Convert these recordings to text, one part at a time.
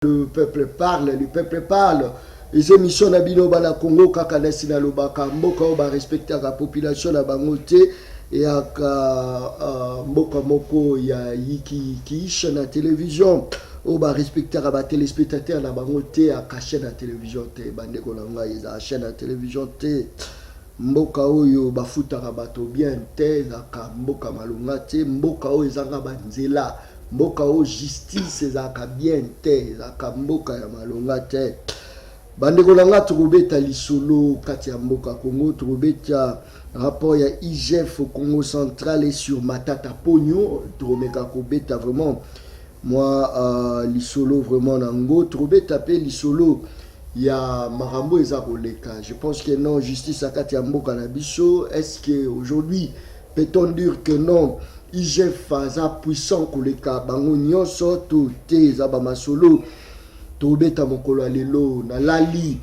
Le peuple parle. Les émissions Nabino Bana Congo, Kakanesi na Lobaka, Mboka Oba respecter la population na Bangote et à Mboka Moko ya Yiki Kish na télévision. Oba respecter la téléspectateur na Bangote à chaîne na télévision te bandeko langa ya chaîne na télévision te. Mboka oyo bafuta bato bien te na Mboka malunga te, Mboka oyo ezanga banzela. Mboka o justice ezaka bien te, ezaka mboka ya malonga te. Bandeko langa turubeta lisolo kati ya mboka Congo, turubeta rapport ya IGF au Congo central et sur Matata Pogno, turomeka kobeta vraiment moi lisolo vraiment nango, turubeta pe lisolo ya marambo eza koleka. Je pense que non justice akati ya mboka na biso, est-ce que aujourd'hui peut-on dire que non IGF aza puissant koleka bango nyonso to te za ba masolo to beta mokolo lelo na lali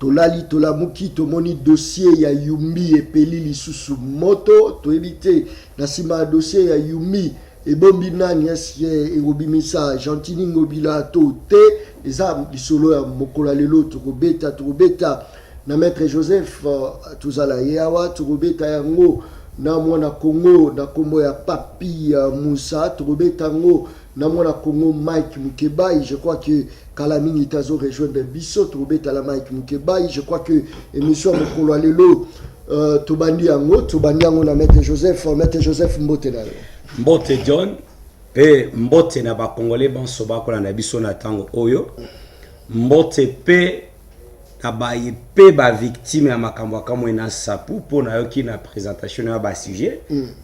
to la muki to moni dossier ya Yumbi et peli lisusu moto to éviter na sima dossier ya Yumbi et bombi nani esie e obimisa Gentini ngobila to te eza lisolo ya mokolo lelo to beta na maître Joseph tuzala yawa to beta yango na mwana Congo na kombo ya Papi Moussa Trobetango na mwana Congo Mike Mukebai. Je crois que Kalamini tazo rejoindre biso Trobeta la Mike Mukebai. Je crois que émission mokolo lelo tobandi yango na Maître Joseph Mbote na Mbote John pe Mbote na ba Congolais banso ba ko na biso na tango oyo Mbote pe na ba victime ya makambo akamwe na sapu po na yoki na présentation ya ba sujet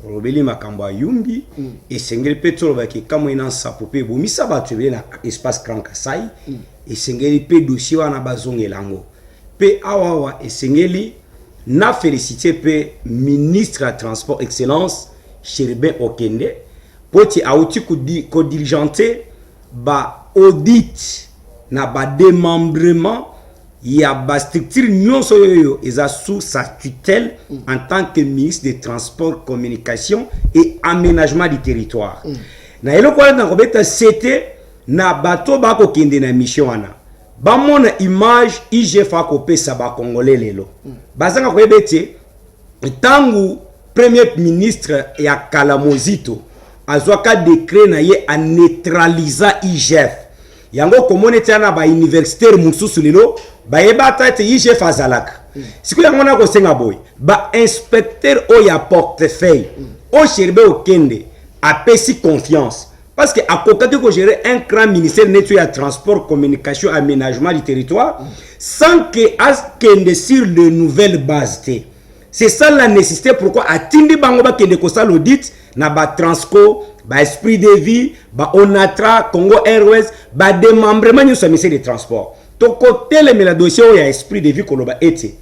robeli makambo Yumbi esengeli pe tolo ba ki kamwe na sapu pe bomisa ba tubele na espace Grand Kasai esengeli pe dossier wana bazongelango pe awawa esengeli na félicité pe ministre ya transport excellence Cherubin Okende poti auti ko diligenté ba audit na ba démembrement il y a une structure sous sa tutelle en tant que ministre des Transports, Communications et Aménagement du territoire. Na elo kwa na kobeta c'était na bato ba ko kende na mission wana. Ba mona image IGF ko pesa ba congolais lelo. Bazanga ko ebete tangu premier ministre ya Kalamozito azwaka décret na ye a neutraliser IGF. Yango komone tana ba universitaire mususu lelo ba yebata te IGF azalaka siku yango na ko senga boy ba inspecteur o ya portefeuille o Cherubin Okende a pesi confiance parce que a kokaki ko gérer un grand ministère neto ya transport communication aménagement du territoire sans que askende sur de nouvelles bases. C'est ça la nécessité pourquoi atindi bango ba kende ko sala audit na ba Transco ba Esprit de Vie ba Onatra Congo Airways ba démembrement du ministère des transports to côté le dossier ya Esprit de Vie koloba ete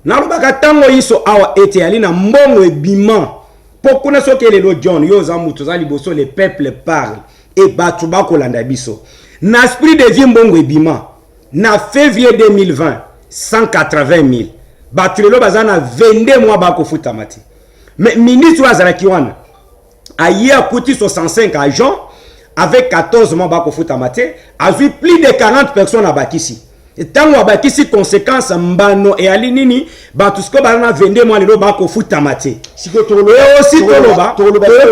na loba katango iso awa ete ali na mbongo ebima pokuna soke lelo John yo za mutu za liboso le peuple parle et batu ba kolanda biso na Esprit de Vie mbongo ebima na février 2020 180 000 batu lelo bazana 22 mois ba kofuta mati mais ministre wa zarakiwana aïe a coûté 65 agents avec 14 mois bako futa mate a vu plus de 40 personnes à Bakissi. Et tant que Bakissi conséquence mbano et alinini batusko balana 22 mois le bako futa mate. Si ko tolo aussi toloba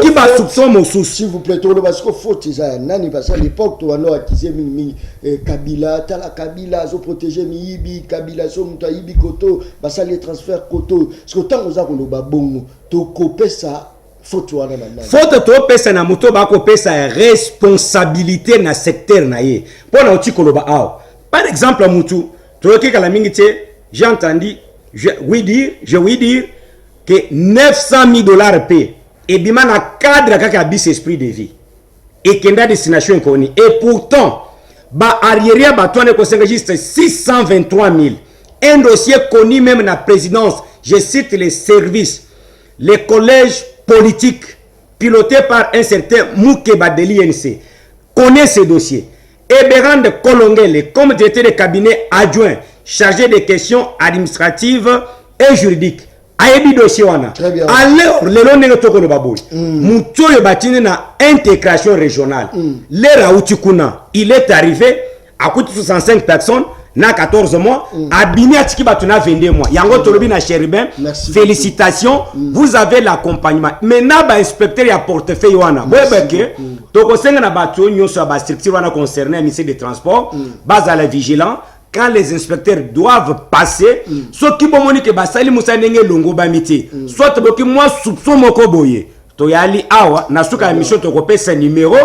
qui ba soupçon mosus s'il vous plaît tolo parce que faut ça nani parce à l'époque to wana akise mingi Kabila tala Kabila zo protéger miyibi Kabila so muta yibi koto basa les transferts koto parce que tant oza ko loba bongo to kopesa faut to pesa na muto ba ko pesa responsabilité na secteur na ye pona oti koloba aw par exemple mutu to ke kala mingi te j'ai entendu je oui dire que 900 000 $ paye et bima na cadre kaka bis Esprit de Vie et kenda destination koni et pourtant ba arrière ba toane ko senga juste 623 000 un dossier connu même na présidence, je cite les services, les collèges politique piloté par un certain Moukeba de l'INC connaît ce dossier. Eberand de Kolongele, comme directeur de cabinet adjoint chargé des questions administratives et juridiques, ayebi dossier wana. Très bien. Alors lelo ndenge tokolo baboy. Muto yo batine na intégration régionale. L'era utikuna, il est arrivé à coûte 65 personnes na 14 mois, abini atiki batuna 22 mois. Yango tolobi na Chérubin. Félicitations, vous avez l'accompagnement. Maintenant ba inspecteur ya portefeuille wana. Bwebeke toko senga na bato nyonso ba structure wana concerné ministère des transports, base à la vigilance. Quand les inspecteurs doivent passer, ce qui bomoni ke basali musandenge longo ba miti. Soit boki moi soupçon moko boye. To yali awa na suka mission to kopesa numéro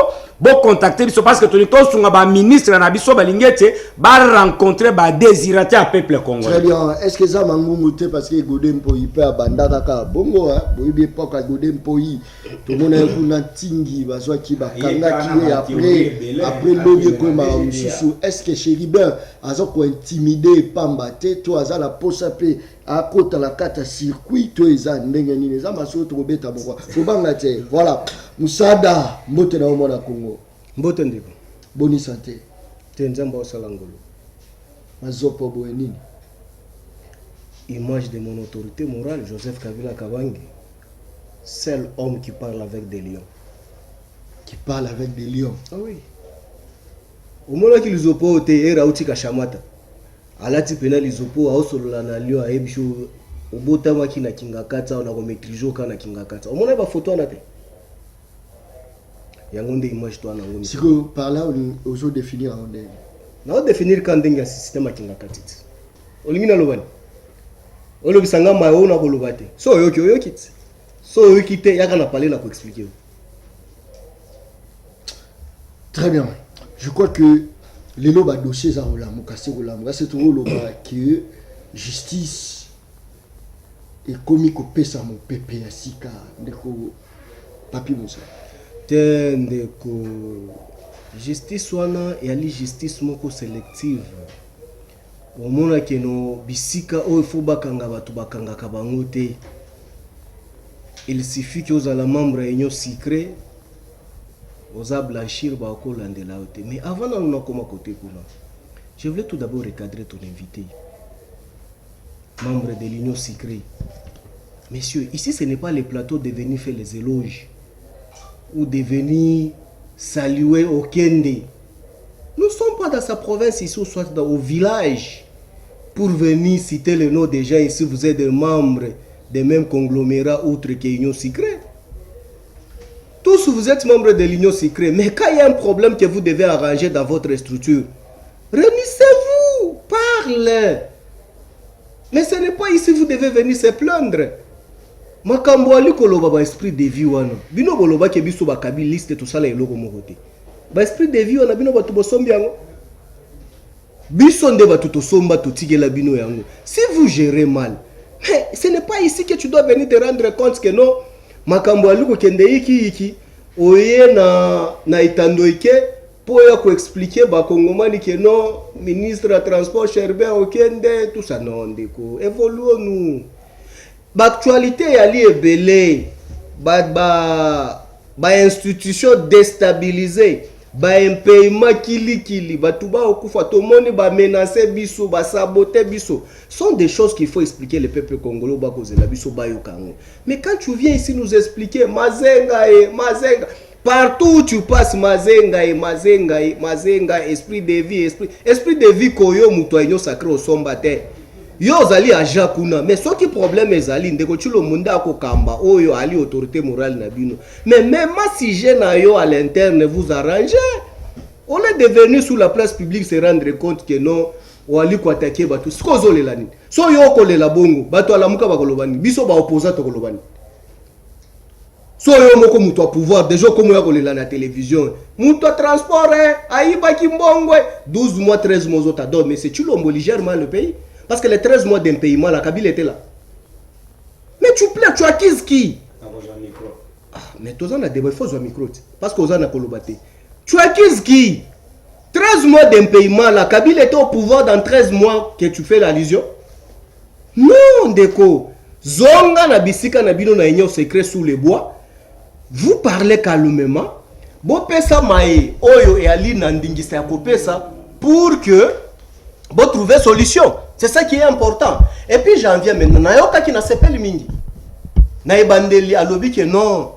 bon contacter biso parce que to sunga ba ministre na biso ba lingete ba rencontrer ba désiraté à peuple congolais. Très bien. Est-ce que ça mangungu te parce que Godem Poyi peut abandana ka bongo hein boyibi poka Godem Poyi to mona kuna tingi bazwa ki bakanga ki après lobi ko ma mususu. Est-ce que Chérubin azo ko intimider pamba te to azala posa pe à côté la carte circuit to eza ndenge nini za maso to beta boko fobanga te. Voilà. Musada mbote na omona Congo. Mbote ndiko. Boni santé. Tenzamba osalangolo. Mazopo boye nini? Image de mon autorité morale, Joseph Kabila Kabange. Seul homme qui parle avec des lions. Qui parle avec des lions. Ah oui. Au moment qu'il zopo te era uti kashamata. Alati pena lizopo aosolola na lion aebisho obota maki na kingakata ona ko maîtriser kana kingakata. Au moment ba photo na te. Yangonde image to anangoni. Si que par là on ose définir en ndenge. Na définir quand ndenge système akingakatiti. Olingina lobani. Olobisanga mayo na kolobate. So oyokiti. So oyokite yaka na parler na ko expliquer. Très bien. Je crois que les loba dossiers à Rolam, Kassé Rolam, c'est tout le que justice et comique au pesa mon pépé à Sika, ndeko papi Moussa. Ndeko justice wana yali justice moko sélective. Omona keno bisika o faut bakanga batu bakanga kabango te. Il suffit que aux la membre union secret osa blanchir ba ko landela ote. Mais avant na koma côté kuna. Je voulais tout d'abord recadrer ton invité. Membre de l'union secret. Messieurs, ici ce n'est pas le plateau de venir faire les éloges ou de venir saluer au Kende. Nous ne sommes pas dans sa province ici, ou soit au village, pour venir citer le nom des gens ici. Vous êtes des membres des mêmes conglomérats outre que l'Union Secrète. Tous vous êtes membres de l'Union Secrète, mais quand il y a un problème que vous devez arranger dans votre structure, réunissez-vous, parlez. Mais ce n'est pas ici que vous devez venir se plaindre. Makambo ali koloba ba esprit de vie wana bino boloba ke biso ba kabi liste to sala eloko mokote ba esprit de vie wana bino batu bosombi yango biso nde batu to somba to tigela bino yango. Si vous gérez mal, mais ce n'est pas ici que tu dois venir te rendre compte que non makambo ali ko kende iki oye na itando ike po ya ko expliquer ba kongomani que non ministre de transport Chérubin okende tout ça non ndeko évoluons nous. L'actualité yali ebele ba institution déstabilisée ba impayement kili batuba okufa to moni ba menacer biso ba saboter biso sont des choses qu'il faut expliquer le peuple congolais ba kozela biso ba yokango. Mais quand tu viens ici nous expliquer mazenga partout où tu passes mazenga esprit de vie koyo muto ayo sacré au sombate. Yo zali aja kuna mais ce qui problème ezali ndeko chilo munda ko kamba oyo ali autorité morale na bino mais même si je na yo à l'interne vous arrangez on est devenu sur la place publique se rendre compte que non wali ko attaquer batu sikozo lelani so yo ko lela bongo batu alamuka bakolobani biso ba opposant to kolobani so yo moko muto a pouvoir déjà comme ya ko lela na télévision muto transport ayiba kimbongwe 12 mois 13 mois autres mais c'est tu l'ombo légèrement le pays. Parce que les 13 mois d'impayement, la Kabila était là. Mais tu plais, tu acquises qui? Ah, mais tu as un débat, il faut un micro. Parce que tu as un kolobate. Tu acquises qui? 13 mois d'impayement, la Kabila était au pouvoir dans 13 mois que tu fais l'allusion? Non, Ndeko. Zonga na bisika na bino na union secret sous les bois. Vous parlez calmement. Bo pesa mae oyo e ali na ndingisa ya kopesa pour que vous trouvez solution. C'est ça qui est important. Et puis j'en viens maintenant. Nayoka qui n'a s'appelle mingi. Naibandeli alobi que non.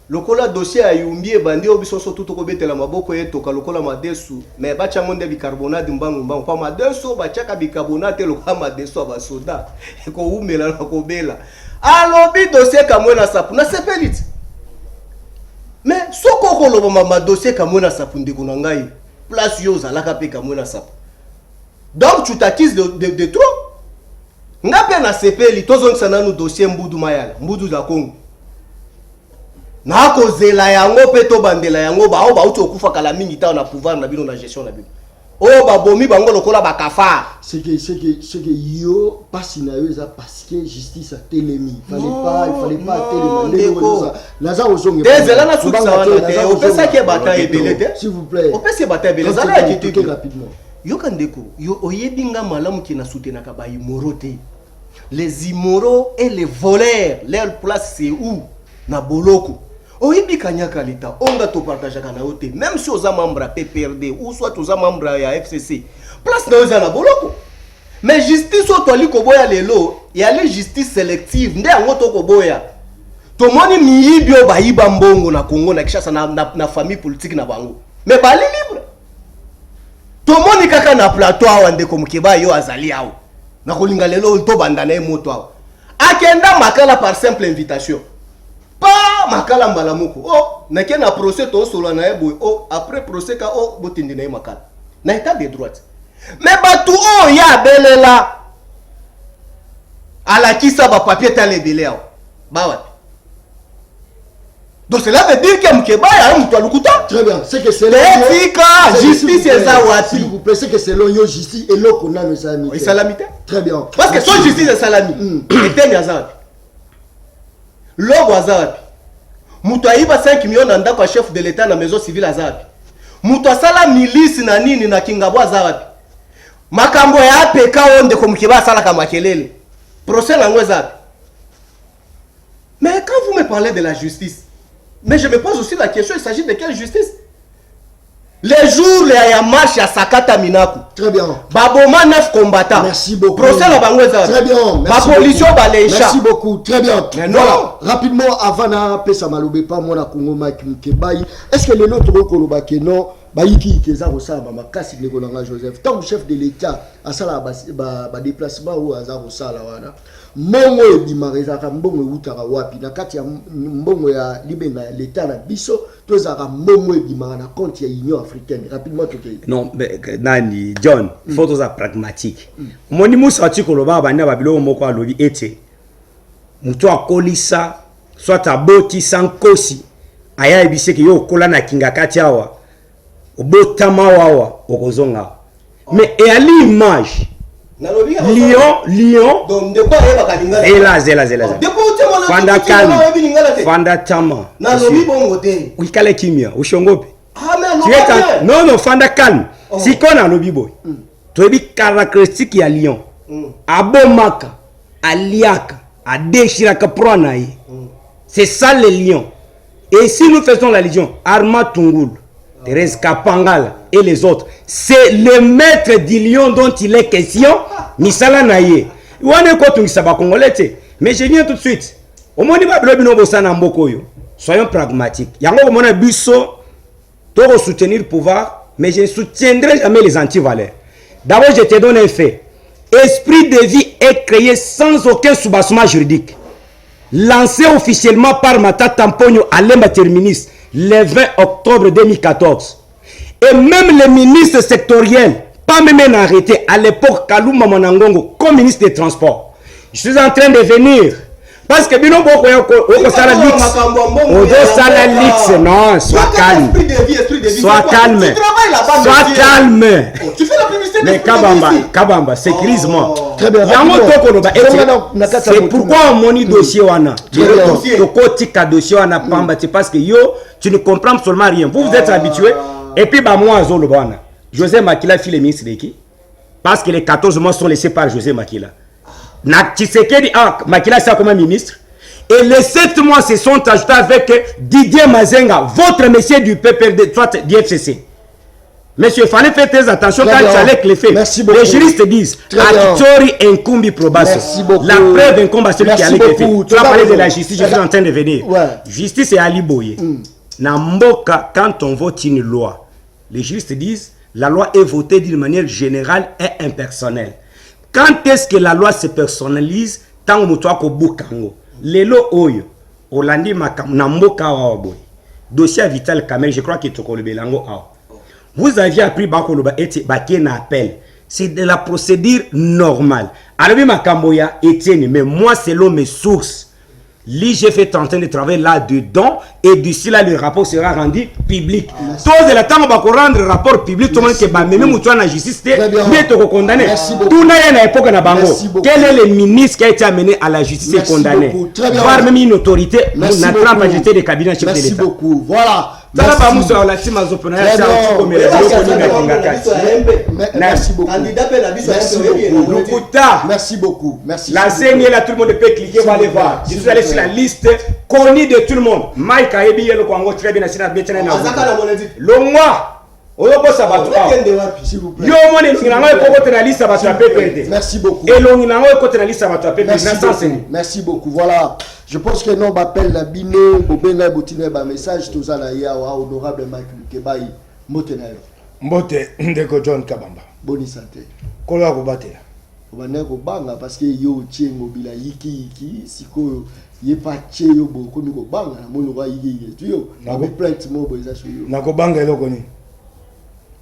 Lokola dossier a yumbi bandi obiso so tout ko betela maboko yeto ka lokola madesu. Mais ba changonde bicarbonate mbangu pa madesu ba chaka bicarbonate lokola madesu ba soda. Ko umela na ko bela. Alobi dossier kamwe na sapu. Na s'appelle it. Mais soko ko lobo ma dossier kamwe na sapu ndeko na ngai. Place yo zalaka pe kamwe na sapu. Donc tu t'accuses de trop. Ngape na sepeli tozon sana no dossier mbudu mayala, mbudu za Congo. Na ko zela yango pe to bandela yango ba o ba uti okufa kala mingi ta na pouvoir na bino na gestion na bino. O ba bomi bango lokola ba kafa. C'est que yo pas na yo ça parce que justice a télémi. Il fallait pas télémander ça. Laza ozonge. Dezela na soutsa wana. O pesa ke bataille belete. S'il vous plaît. O pesa bataille belete. Zala qui rapidement. Yo kandeko, yo oyebinga malamu ki na soutenaka ba imorote. Les immoros et les voleurs, leur place c'est où? Na boloko. Oyebi kanyaka leta, onga to partage kana yote, même si oza membre à PPRD ou soit oza membre à FCC. Place na oza na boloko. Mais justice o toli koboya lelo, ya le justice sélective, nde yango to koboya. To moni miyibi o bayiba mbongo na Congo na Kinshasa na famille politique na bango. Mais bali libre. Tomoni kaka na plateau awa ndeko mukeba yo azali awo. Na kolinga lelo to bandana moto awa. Akenda makala par simple invitation. Pas makala mbalamuko. Oh, na ke na procès to solo na ebo. Oh, après procès ka oh botindi na makala. Na état de droit. Mais batu oh ya belela. Ala kisa ba papier tale belé awa. Ba wapi. Donc cela veut dire que Mukeba a un lukuta. Très bien, c'est que c'est la justice est ça. S'il vous plaît, c'est que c'est l'oignon justice et l'eau qu'on a nos amis. Oui, salamité. Très bien. Parce que son justice est salami. Et Yazabi. L'eau Azabi. Moutouaïba 5 millions d'anda kwa chef de l'état na maison civile Azabi. Moutouasala milice na nini na Kingabo Azabi. Makambo ya APK onde ko Mukeba sala kama kelele. Procès na Azabi. Mais quand vous me parlez de la justice, mais je me pose aussi la question, il s'agit de quelle justice? Les jours, les marche à Sakata Minaku. Très bien. Baboma 9 combattants. Merci beaucoup. Procès la Bangweza. Très bien. Merci la police Balécha. Merci beaucoup. Très bien. Mais voilà. Non. Rapidement, avant de pesa malobe pas moi na Congo Mike Mkebai. Est-ce que les autres koloba que non? Baiki keza rosa mama kasi le kolanga Joseph. Tant que chef de l'état à sala ba déplacement ou azaro sala wana. Mbongo ebimarezaka mbongo utaka wapi na kati ya mbongo ya libena l'état na biso tozaka mbongo ebimara na compte ya Union africaine rapidement toke. Non mais nani John faut toza pragmatique. Moni musa tikoloba bana babilo moko alobi ete muto akolisa soit aboti sans kosi aya ebiseke yo kola na kinga kati awa obotama wawa okozonga. Mais et à l'image Lyon donc de quoi zela fanda calme fanda tama ukale kimia ushongope non fanda calme sikona lobi boy tobi caractéristique ya Lyon abomaka aliaka adeshiraka pronaï c'est ça le Lion. Et si nous faisons la Légion Arma Tungul Thérèse Kapangala et les autres, c'est le maître du lion dont il est question. Misala naye. Wane ko tungi saba congolais. Mais je viens tout de suite. Au moni ba blobino bosana mboko yo. Soyons pragmatiques. Yango mona biso to soutenir le pouvoir, mais je ne soutiendrai jamais les anti-valeurs. D'abord, je te donne un fait. Esprit de vie est créé sans aucun soubassement juridique. Lancé officiellement par Mata Tamponyo Alemba Terminis le 20 octobre 2014. Et même les ministres sectoriels, pas même arrêté à l'époque Kaluma Monangongo comme ministre des Transports. Je suis en train de venir. Parce que Bino Boko Sala Lix. Odo Sala Lix, non, sois calme. Sois calme. Sois calme. Tu fais la publicité. Mais Kabamba, sécurise-moi. Très bien. C'est pourquoi on monit dossier wana. Tokotika dossier wana pamba, c'est parce que yo, tu ne comprends seulement rien. Vous êtes habitués. Et puis bah moi Zolo bana. José Makila file ministre de qui? Parce que les 14 mois sont laissés par José Makila. Tshisekedi Makila c'est comme ministre. Et les 7 mois se sont ajoutés avec Didier Mazenga, votre monsieur du PPRD, soit du FCC. Monsieur, il fallait faire très attention quand tu allais avec les faits. Merci beaucoup. Les juristes disent Actori incumbi probasso. La preuve incombe à celui qui allait avec les faits. Tu as parlé de la justice, je suis en train de venir. Ouais. Justice et Ali Boye. Namboka, quand on vote une loi, les juristes disent la loi est votée d'une manière générale et impersonnelle. Quand est-ce que la loi se personnalise? Tant que tu as Bukango. Lelo Oyo, Olandi Namboka Waboy. Dossier Vital Kamel, je crois que tu as le Belango. Vous aviez appris Bakoloba et Baké appel. C'est de la procédure normale. Alors, Makamboya Etienne, mais moi, selon mes sources, l'IGF est en train de travailler là-dedans et d'ici là, le rapport sera rendu public. Tout de la temps, on va rendre le rapport public. Tout le monde qui va même dans la justice, mais tu condamné. Tout le monde à l'époque, quel est le ministre qui a été amené à la justice et condamné? Voire même une autorité, n'a pas jeté des cabinets chefs de l'État. Merci beaucoup. Voilà. Merci beaucoup. Merci beaucoup. Merci beaucoup. Merci. La CNI là, tout le monde peut cliquer, va aller voir. Je suis allé sur la liste connue de tout le monde. Mike Aebi, le Congo, très bien, le mois. S'il vous plaît. Merci beaucoup. Merci beaucoup. Voilà. Je pense que nous appelle la bino, bobenga botine ba message tout ça là ya honorable Mike Lukebai motenayo. Mbote ndeko John Kabamba. Bonne santé. Kolo akobatela. Obana ko banga parce que yo tiengo bila yiki sikoyo ye pa che yo boko mi ko banga na mono wa yiki tu yo. Na ko plainte mo bo eza yo. Na ko banga eloko ni.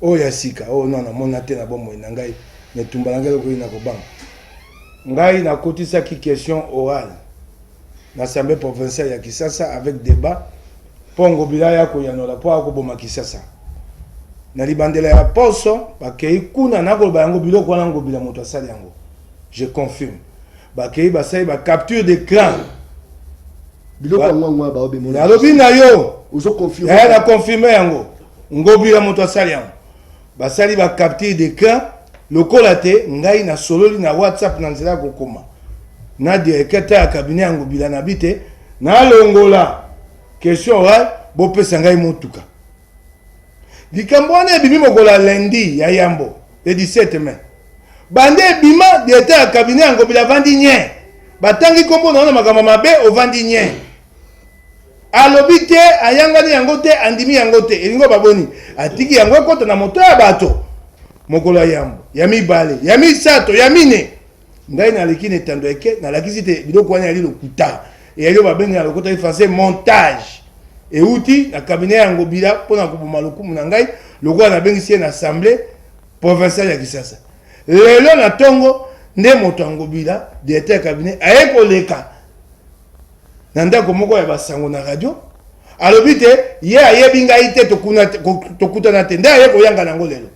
O ya sika, o non na mona te na bomo na ngai ne tumba ngelo ko na ko banga. Ngai na kotisa ki question orale. L'Assemblée provinciale ya Kisasa avec débat pongo bilaya ko yanola po akoboma Kisasa na libandela ya poso bakei kuna na ko bango biloko wana ngo bila moto asali yango. Je confirme bakei basai ba capture d'écran biloko ngwa ba obe mona alobi na yo uzo confirme na confirmer yango ngo bila moto asali yango basali ba capture d'écran lokola te ngai na sololi na WhatsApp na nzela kokoma na directeur ya cabinet yango bila na bite na longola question orale bo pesa ngai motuka likambo wana ebimi mokola lundi ya yambo le 17 mai bande bima directeur ya cabinet yango bila vandi nye batangi kombo na makambo mabe o vandi nye alobi te ayangani yango te andimi yango te elingo baboni atiki yango ekota na moto ya bato mokola yambo ya mibale ya misato ya mine ngai na leki netando eke na lakisi te biloko wana yali lokuta e yali babenga na lokota français montage e uti na cabinet yango bila pona kuboma lokumu na ngai lokola na bengisi na assemblée provinciale ya Kisasa lelo na tongo nde moto yango bila directeur ya cabinet aye koleka na ndako moko ya basango na radio alobi te ye ayebi ngai te tokutana te nde aye koyanga nango lelo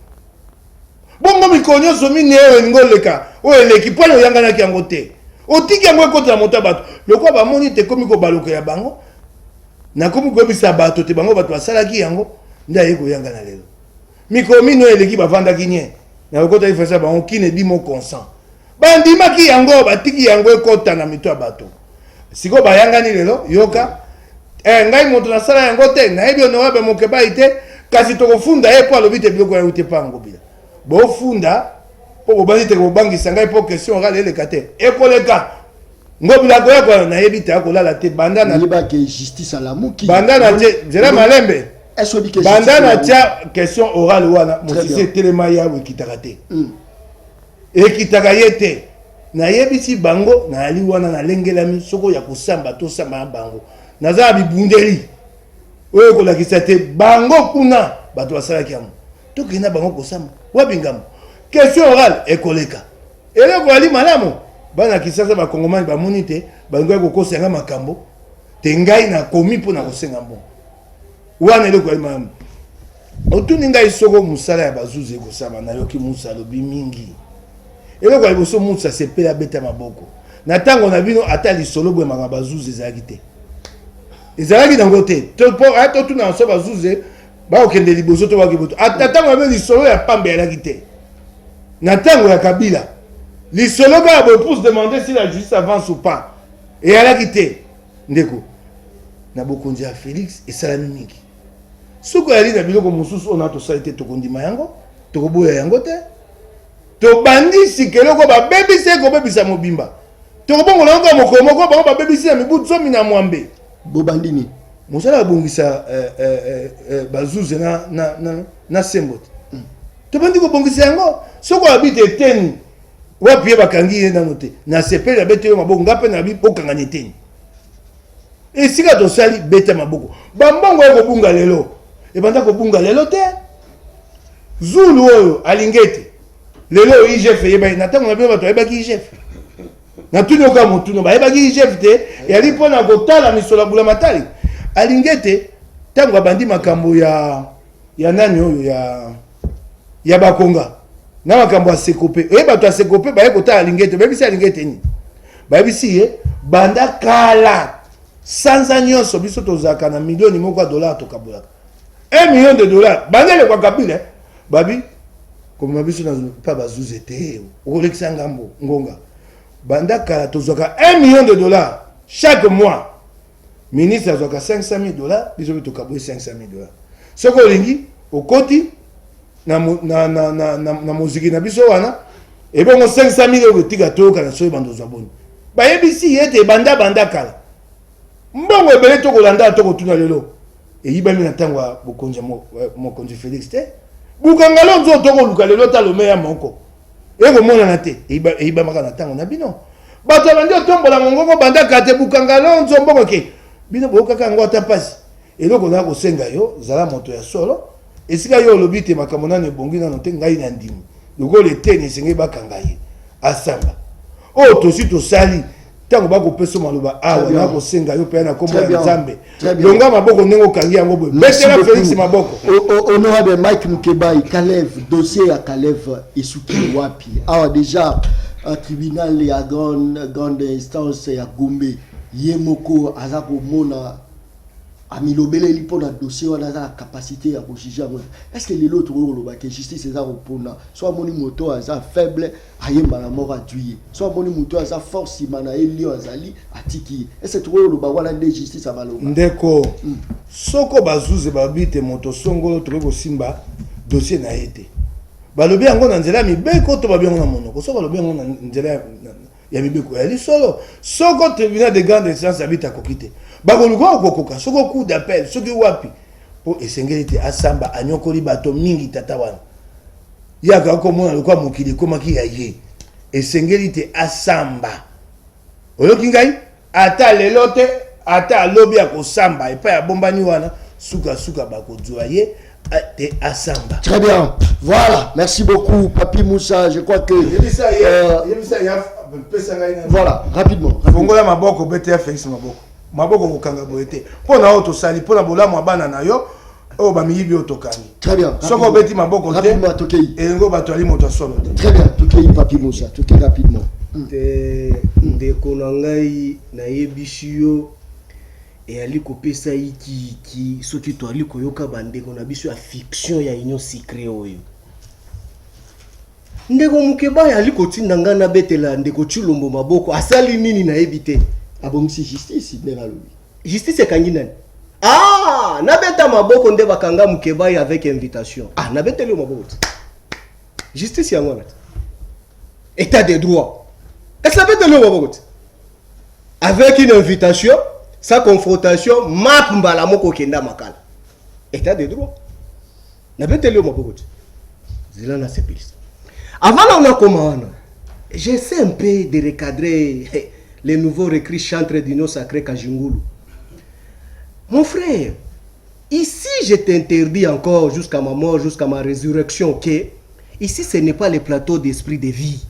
bongo mikonyo somi ne ngo leka o eleki pole oyanga na kiango te otiki yango ekota na moto bato lokwa ba moni te komi ko baluka ya bango na komi ko bisa bato te bango bato basalaki yango nda yeko yanga na lelo mikomi no eleki bavanda kinye na okota ifesa bango kine dimo consent bandima ki yango batiki yango ekota na mito bato siko bayanga ni lelo yoka ngai moto na sala yango te na ebi honorable mokeba ite kasi tokofunda ye po alobi te biloko ya ute pango bila bofunda po bobandi te kobangisa ngai po question orale eleka te ekoleka ngobila koya kwa na yebi te akolala te banda na yeba ke justice à la muki banda na te zela malembe banda na tia question orale wana motise telema ya wikitaka te ekitaka ye te na yebisi bango na ali wana na lengelami soko ya kosamba to samba bango naza bibundeli oyo kolakisa te bango kuna bato basalaki yango tokenda bango kosamba wabingamo question orale ekoleka eloko ali malamu bana Kisasa bakongomani bamoni te bango kokosenga makambo te ngai na komi mpo na kosenga mbongo wana eloko ali malamu otuni ngai soko musala ya bazuzi ekosama nayoki musa alobi mingi eloko ali boso musa sepela beta maboko na ntango na bino ata lisolo bwemaka bazuzi ezalaki te ezalaki nango te totuna so bazuzi baokende liboso to bakiboto ata ntango abe lisolo ya pambe elaki te na ntango ya Kabila lisolo kaka boye pour se demander si la justice avance ou pas eyalaki te ndeko na bokonzi ya Félix esalami mingi Soko yali na biloko mosusu on a to salite to kondima yango, to koboya yango te. To bandi sikeloko ba bebise ko bebisa mobimba. To kobongo na ngo moko ba bebisi na mibu zomi na mwambe. Bo bandini. Mosala bongisa bazuze na sembo. To bandi ko bongisa yango, soko habite teni. Wapi bakangi ye na note. Na sepela bete yo maboko ngape na bi bokanga neteni. Et si to sali bete maboko. Bambongo ko bunga lelo. Et banda ko bunga lelo te. Zulu oyo alingete. Lelo IGF yeba na tango na bi bato yeba ki IGF. Na tuno ka mutuno ba yeba ki IGF te. Yali pona kotala misola bula matali. Alingete tango bandi makambo ya nani oyo ya bakonga. Na makambo ya sekope. Yeba to sekope ba yekota alingete. Ba bisi alingete ni. Ba bisi ye banda kala. Sanza nyonso biso tozaka na milioni moko ya dollars tokabolaka. 1 million de dollars. Bandele kwa kabile. Babi comme biso na pa bazuze te. Olekisa ngambo ngonga. Banda kala tozaka 1 million de dollars chaque mois. Ministre azaka 500 000 dollars, biso tokaboye 500 000 dollars. Soko olingi okoti na muziki na biso wana et bon 500 000 euros tika toka na soyi bando zaboni. Ba yebisi yete banda kala. Mbongo ebele to kolanda to kotuna lelo. E yibami na tangwa bokonja mokonzi Félix te. Bukangalo nzo to koluka lelo ta lomeya moko. E ko mona na te. E yibamaka na tango na bino. Bato bandi otombola ngongo banda kate bukangalo nzo mbongo ke. Bino bokaka ngo ata pasi. Eloko na ko senga yo zala moto ya solo. Esika yo lobite makamona ne bongi na note ngai na ndimi. Loko le teni senge bakanga ye. Asamba. O to si to sali. Tango bako peso maloba awa na ko senga yo pe na kombo ya Nzambe. Longa maboko nengo kangi yango boye. Betela Félix maboko. Honorable Mike Mukebai, Kalev, dossier à Kalev esuki wapi. Awa déjà un tribunal ya grande instance ya Gombe. Yemoko azako mona amilobele lipo na dossier wana za capacité ya juger. Est-ce que les autres ont que justice est repona soit moni moto aza faible ayemba na mort atuye soit moni moto aza force imana elio azali atiki est-ce que tu lo wana de justice abaloba ndeko soko bazuze babite moto songolo to simba dossier na été balobi yango na nzela mibeko to babi yango na monoko soko balobi yango na nzela ya mibeko ya solo soko tribunal de grande instance habita kokite bakoluka kokoka soko coup d'appel soki wapi po esengeli te asamba anyokoli bato mingi tata wana yaka komona lokwa mokili komaki ya ye esengeli te asamba oyoki ngai ata lelo te ata lobi ya kosamba epa ya bombani wana suka bakozwa ye te asamba. Très bien, voilà, merci beaucoup Papi Moussa, je crois que voilà, rapidement. Fongola maboko bete Félix maboko kokanga boete pona auto sali pona bolamu abana na yo o ba miyibi otokani. Très bien. Soko beti maboko te rapidement tokei elengo bato ali moto solo. Très bien, tokei Papi Moussa, tokei rapidement. Ndeko na ngai na yebishi yo et ali kopesa iki soki to ali koyoka bandeko na biso ya fiction ya union secret oyo. Ndeko Mukebai ali kotinda nga na betela ndeko Chilombo maboko asali nini na ebite. Abongisi justice ndeka lobi. Justice kangi nani? Ah, na beta maboko nde bakanga Mukebai avec invitation. Ah, na betele maboko. Justice yango na. État de droit. Est-ce que betele maboko? Avec une invitation, sa confrontation, map mbala moko kenda makala. État de droit. Na betele maboko. Zila na sepilisa. Avant on a commencé, j'essaie un peu de recadrer les nouveaux recrues chantres d'Union Sacrée Kajingulu. Mon frère, ici je t'interdis encore jusqu'à ma mort, jusqu'à ma résurrection, que ici ce n'est pas le plateau d'esprit de vie.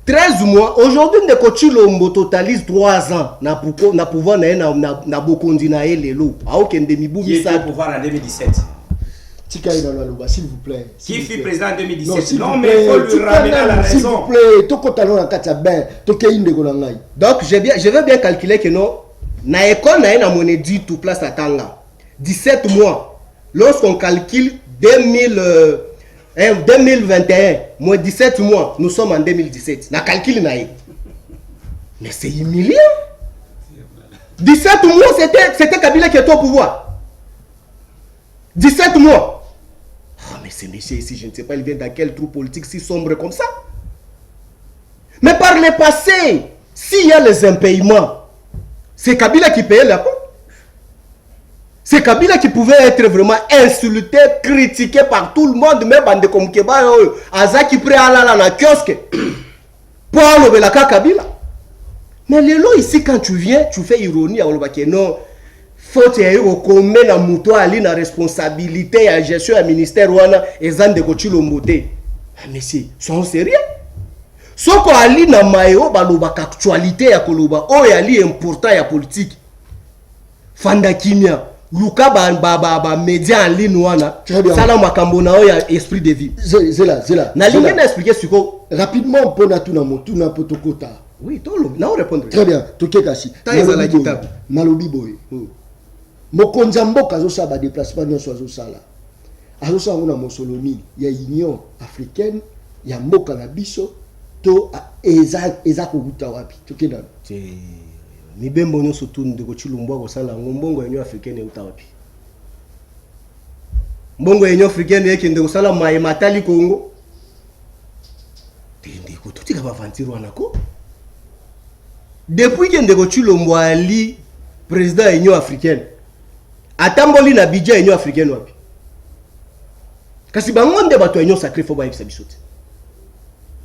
13 mois, aujourd'hui Ndeko Chilombo totalise 3 ans na pouvoir na bokondi na elelo. Aokende mibu Qui était misa au pouvoir en 2017. S'il vous plaît. Qui fut président en 2017? Non, Mais il faut lui ramener à la s'il raison. vous plaît, tokotalo na kati ya ben, tokei ndeko na ngai. Donc je vais bien calculer que non, na école na monnaie dit tout place à Tanga. 17 mois. Lorsqu'on calcule 2021, moins 17 mois, nous sommes en 2017. Na calcul na. Mais c'est humiliant. 17 mois, c'était Kabila qui était au pouvoir. 17 mois. Ah, mais ces messieurs ici, je ne sais pas, ils viennent dans quel trou politique si sombre comme ça. Mais par le passé, s'il y a les impayements, c'est Kabila qui payait la compte. C'est Kabila qui pouvait être vraiment insulté, critiqué par tout le monde, même bande comme Keba, Aza qui prend à la kiosque. Pour le Kabila. Mais le lot ici, quand tu viens, tu fais ironie à Olobake. Non, faut que commun na muto ali na responsabilité à gestion à ministère wana ezan de kochi lomote. Monsieur, sont sérieux? Soko ali na mayo baloba actualité ya koloba o ali important ya politique. Fanda kimia. Luka ba média en ligne wana. Sala makambo na o ya esprit de vie. Zela. Na lingi na expliquer suko rapidement pour na motu na potokota. Oui, tolo, na répondre. Très bien, toke kasi. Taïza kitabu. Malobi boy. Mokonza mboka azosa ba déplacement nyonso azosala. Azosa ngona mosoloni ya Union africaine ya mboka na biso to eza kobuta wapi. Toke ndano. Mibembo nyonso tu ndeko Chilombo akosala ngombongo ya Union africaine euta wapi. Mbongo ya Union africaine yeke ndeko sala matali Congo. Ndeko tutika ba vantiru anako. Depuis que ndeko Chilombo ali président de l'Union africaine, atamboli na budget Union africaine wapi. Kasi bangonde bato Union sacré fo ba yebisa bisote.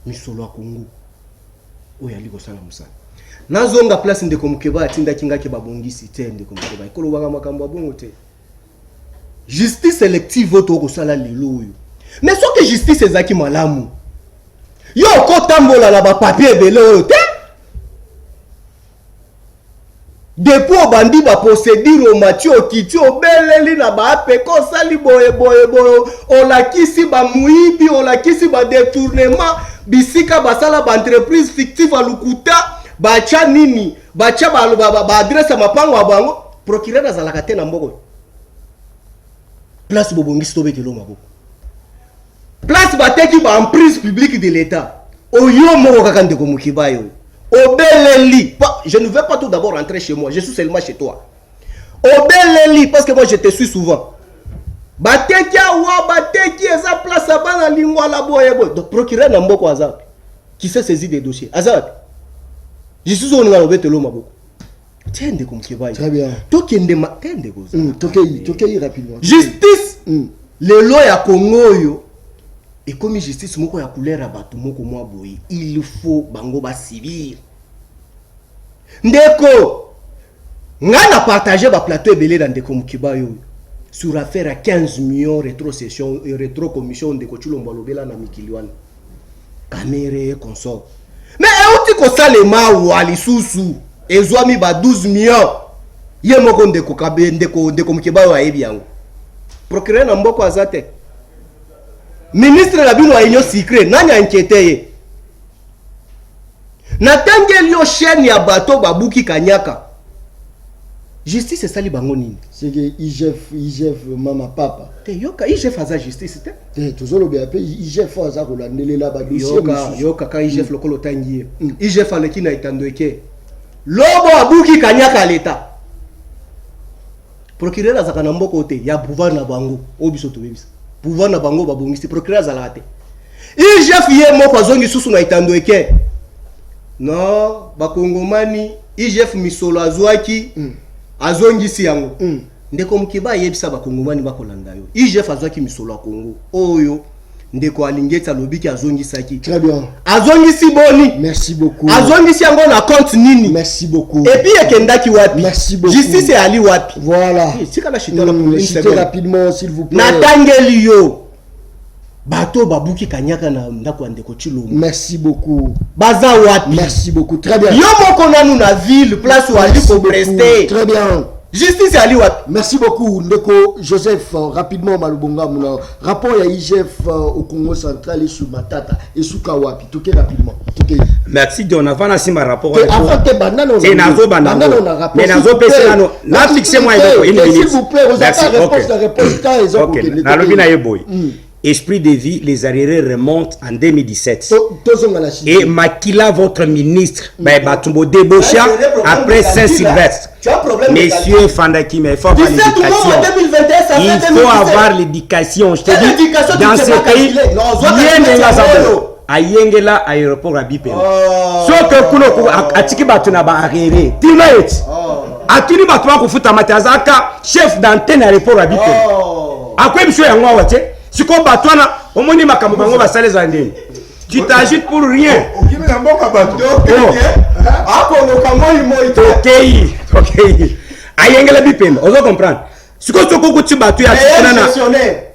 Misolo ya Congo. Oya liko sala musala. Nazonga place ndeko Mukeba atinda kinga ke babongisi te ndeko Mukeba. Ekolo banga makambo abongo te. Justice sélective to ko sala lelo oyo. Mais so que justice ezaki malamu. Yo ko tambola la ba papier belé oyo te. Depuis au bandi ba procédure au Mathieu Kiti au beleli na ba peko sali boye on la kisi ba muibi on la kisi ba détournement bisika basala ba entreprise fictive à Lukuta ba cha nini ba cha ba adresse mapango abango procureur azalaka te na mboko place bobongisi to betelo maboko place bateki ba emprise publique de l'état oyo moko kaka ndeko Mukiba yo Obeleli, je ne veux pas tout d'abord rentrer chez moi, je suis seulement chez toi. Obeleli, parce que moi je te suis souvent. Bateki awa, bateki eza place à bana lingwa la boye boye. Donc procureur na mboko azap qui s'est saisi des dossiers. Azap. Je suis au nga obete lo maboko. Tiende comme Kibai. Très bien. Tokende ma tende goza. Tokei rapidement. Justice. Le loi ya Congo yo. Et comme justice moko ya couleur à bato moko mwa boye, il faut bango ba civil. Ndeko ngana partager ba plateau ebelé dans Ndeko Mukiba yo sur affaire à 15 millions rétrocession et rétrocommission Ndeko Chilombo lobela na mikiliwana. Kamere consort. Mais euti ko salema wa lisusu ezwami ba 12 millions. Ye moko Ndeko Kabe Ndeko Mukiba yo ayebi yango. Procureur na mboko azate. Ministre la bino aïnyo secret, nani a inquiété ye. Natangeli yo chaîne ya bato babuki kanyaka. Justice est sali bango nini? C'est que IGF mama papa. Te yoka IGF aza justice te. Te tozolo be ape IGF aza kolandelela ba dossier mususu. Yoka ka IGF lokolo tangiye. IGF aleki na itandoeke. Lobo abuki kanyaka l'État. Procureur azaka na mboko te ya pouvoir na bango. Obiso to bebisa. Pouvoir na bango babongisi procureur zalate. IGF ye moko azongi susu na itandoeke. Non, bakongomani IGF misolo azwaki azongisi yango. Ndeko Mukiba yebisa bakongomani bakolanda yo. IGF azwaki misolo ya Congo. Oyo ndeko alingeta lobiki azongisaki. Très bien. Azongisi boni. Merci beaucoup. Azongisi yango na compte nini? Merci beaucoup. Et puis ekendaki wapi? Merci beaucoup. Justice ali wapi? Voilà. Sika la chita la pour une seconde. Rapidement s'il vous plaît. Natangeli yo. Bato babuki kanyaka na ndako ya Ndeko Chilombo. Merci beaucoup. Baza wapi? Merci beaucoup. Très bien. Yo moko nanu na ville place où ali ko prester. Très bien. Justice ali wapi? Merci beaucoup Ndeko Joseph. Rapidement malubonga muna rapport ya IGF au Congo central et sur Matata et sur Kawapi. Toke rapidement. Toke. Merci John. Avant na sima rapport. Avant te banano. C'est nazo banano. Mais nazo pese nano. Na fixez moi une minute. S'il vous plaît, vous avez réponse la réponse quand ils ont. OK. Na lobi na yeboy. esprit de vie, les arriérés remontent en 2017. Et Et Makila, votre ministre, Batumbo Debocha, après Saint-Sylvestre. Messieurs Fandaki, mais il faut avoir l'éducation. Il faut avoir l'éducation. Je te dis, dans ce pays, a Yengela aéroport à Bipel. Sauf que Kuno a tiki batuna ba arriéré. Tinaet. A tuni batuma ko futa matazaka chef d'antenne aéroport à Bipel. A quoi monsieur yango wate? Si ko batwana omoni makambo bango ba sale zandeni. Tu t'agites pour rien. Ok. A Yengela Bipel. On doit comprendre. Si ko soko ko tu batu ya tuna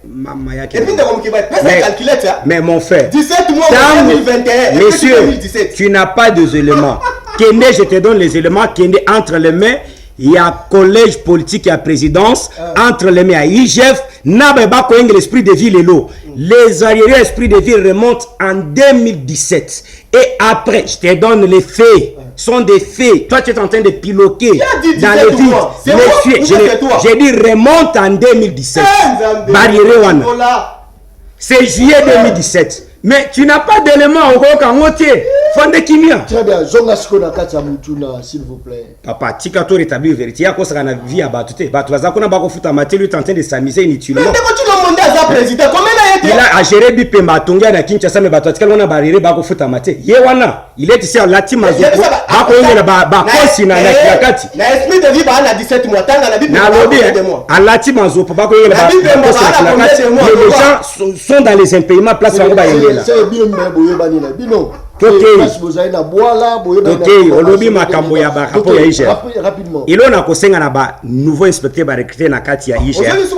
Maman, mais mon frère, 17 mois 2021, monsieur, 2017. tu n'as pas des éléments. Kende, je te donne les éléments. Kende, entre les mains, il y a collège politique et à présidence. Entre les mains, il y a IGF. Nabeba Koeng, l'esprit de vie, les arriérés esprit de vie remontent en 2017. Et après, je te donne les faits. Sont des faits. Toi, tu es en train de piloter dans les vies. Les faits, j'ai dit remonte en 2017. Barrière Wana. C'est juillet 2017. Mais tu n'as pas d'éléments encore quand on t'est. Fondé Kimia. Très bien. Zongasko na kati ya mutuna, s'il vous plaît. Papa, tika to rétablir vérité. Yako sera na vie à batute. Batu bazako na bako futa maté lui en train de s'amuser inutilement. Mais quand tu l'as demandé à sa président, combien il a été? Il a géré Bipemba Tonga na Kinshasa mais batu tika wana barrière bako futa maté. Yewana, il est ici à Latima Zoko. Bako yengela ba kosi na kati. Na esprit de vie ba na 17 mois tanga na Bipemba. Na lobi à Latima Zoko bako yengela ba kosi na kati. Les gens sont dans les impayements place bango ba yengela. C'est bien boyo banina. Bino. Olobi makambo ya ba rapport ya IGF. Rapidement. Il on a kosenga na ba nouveau inspecteur ba recruter na kati ya IGF.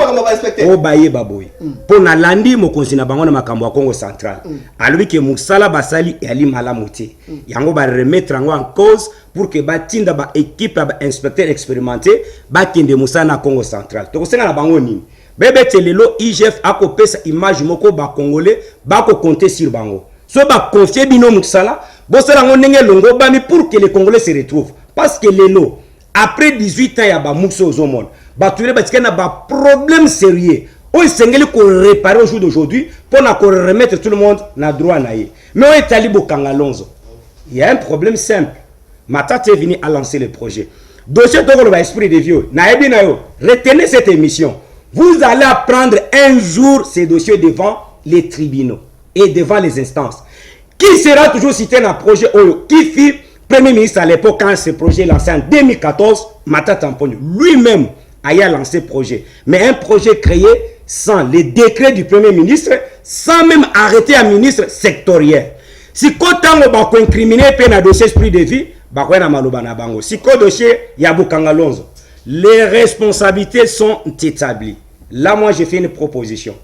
O baye baboy. Pour na landi mokonzi na bango na makambo ya Congo central. Alobi ke musala basali yali malamuti. Yango ba remettre en cause pour que ba tinda ba équipe ba inspecteur expérimenté ba kende musala na Congo central. To kosenga na bango nini? Bebe telelo IGF akopesa image moko ba congolais ba ko compter sur bango. So ba confier bino musala bosala ngondenge longo bami pour que les Congolais se retrouvent parce que lelo après 18 ans ya ba muso zomon ba tuile ba tikana ba problème sérieux o sengeli ko réparer au jour d'aujourd'hui pour na ko remettre tout le monde na droit naie mais on est talibo kangalonzo il y a un problème simple Matata est venu à lancer le projet dossier tokolo ba esprit de vieux na ebi na yo retenez cette émission vous allez apprendre un jour ces dossiers devant les tribunaux et devant les instances. Qui sera toujours cité dans le projet Oyo? Qui fut Premier ministre à l'époque quand ce projet est lancé en 2014? Matata Mponyo. Lui-même a lancé le projet. Mais un projet créé sans les décrets du Premier ministre, sans même arrêter un ministre sectoriel. Si quand on va incriminer un dossier esprit de vie, si le dossier Yabukanga Lonzo, les responsabilités sont établies. Là, moi, j'ai fait une proposition.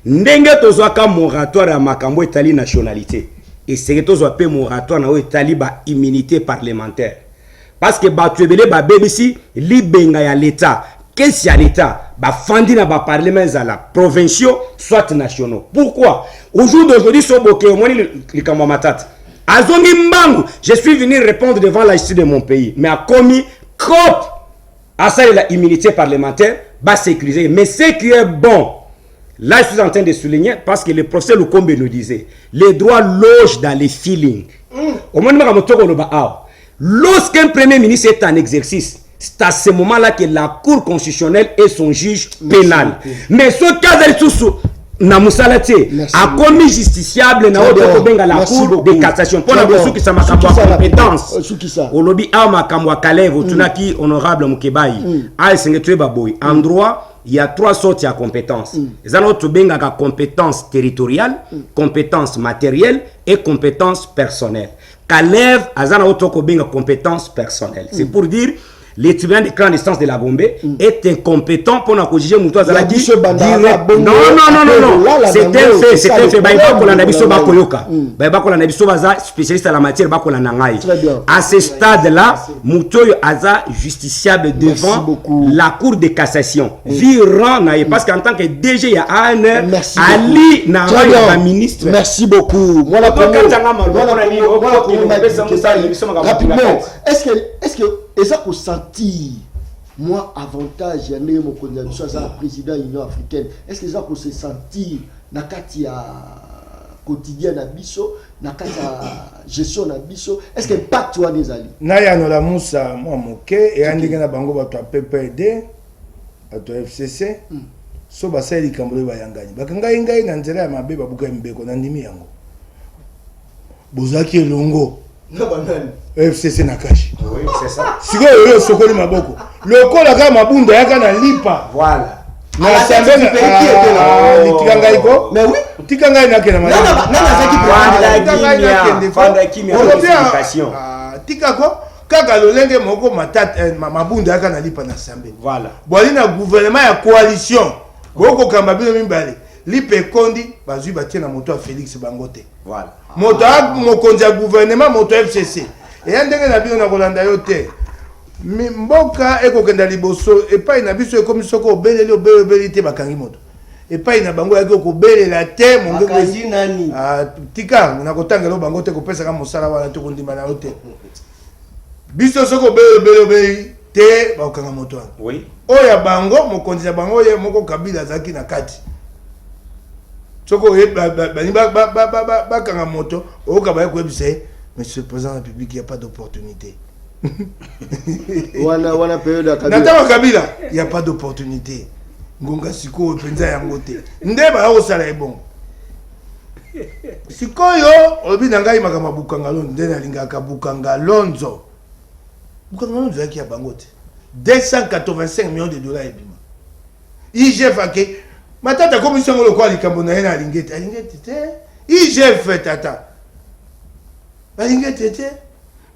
Ndenge tozwaka moratoire ya makambo etali nationalité et c'est que tozwa moratoire na etali ba immunité parlementaire parce que ba tuebele ba BBC libenga ya l'état qu'est-ce ya l'état ba fandi na ba parlement za la provinciaux soit nationaux. Pourquoi au jour d'aujourd'hui so boké omoni likambo matata azongi mbangu je suis venu répondre devant la justice de mon pays mais a commis cop à ça la immunité parlementaire ba sécuriser mais ce qui est bon. Là, je suis en train de souligner parce que le professeur Lukombe nous disait les droits logent dans les feelings. Lorsqu'un premier ministre est en exercice, c'est à ce moment-là que la Cour constitutionnelle est son juge pénal. Mais ce cas a commis justiciable na la Cour de cassation. Pour la personne qui s'est compétence. Au lobby a makambo Kalev, tunaki honorable Mukebai. A sengetwe baboy. En droit, il y a trois sortes de compétences. Les autres benga compétences territoriales, compétences matérielles et compétences personnelles. Kalev azana otoko benga compétences personnelles. C'est pour dire les tribunaux de grande instance de la Bombe est incompétent pour nous juger Moutou Azalaki direct. Non. C'est un fait, c'est un fait. Baïbakola Nabiso Bakoyoka. Baïbakola Nabiso Baza, spécialiste à la matière, Bakola Nangaï. À ce stade-là, Moutou Aza justiciable devant la Cour de cassation. Virant Naïe. Parce qu'en tant que DG, il y a un Ali Nangaï, ministre. Merci beaucoup. Moi, la première. Rapidement, est-ce que et ça pour sentir moi avantage il y a mon président de l'Union africaine est-ce que ça pour se sentir na kati ya quotidien na biso na kati ya gestion na biso est-ce que impact wana ezali na ya no la musa mwa moke et andinga na bango bato ya PPRD bato ya FCC so basali likambo bayangani bakangai ngai na nzela ya mabe babuka mbeko na ndimi yango bozaki elongo na banani FCC na kashi Oui, c'est ça. sikoyo yo sokoli maboko lokola kaka mabunda yaka na lipa Voilà. na assemblée litika ngai ko mais oui tika ngai nakena tika ko kaka lolenge moko mabunda yaka na lipa na assemblée Voilà. boali na gouvernement ya coalition boko kamba bino mimbale lipe kondi bazui batie na moto ya Félix Bangote Voilà. moto mokonzi ya gouvernement moto FCC eya ndenge na bino na kolanda yo te mboka ekokenda liboso epai na biso ekomi soko obeleli te bakangi moto epai na bango yaki okobelela te mongezi nani tika na kotangela bango te kopesaka mosala wana te kondima na yo te biso soko obeleli te bakokanga moto wana Oui. oya bango mokonzi ya bango ye moko Kabila azalaki na kati soko bani bakanga moto oyoka baye koyebisa ye monsieur le président de la République, il n'y a pas d'opportunité. Wana période à Kabila. Natama Kabila, il n'y a pas d'opportunité. Ngonga siko penza yango te. Ndeba o sala ebon. Sikoyo obi nangai makama bukanga lonzo ndena lingaka bukanga lonzo. Bukanga lonzo yaki ya bango te. 285 millions de dollars ebima. IGF ake matata commission ngolo kwa likambo na yena alingete. Alingete te. IGF tata. Alingete te.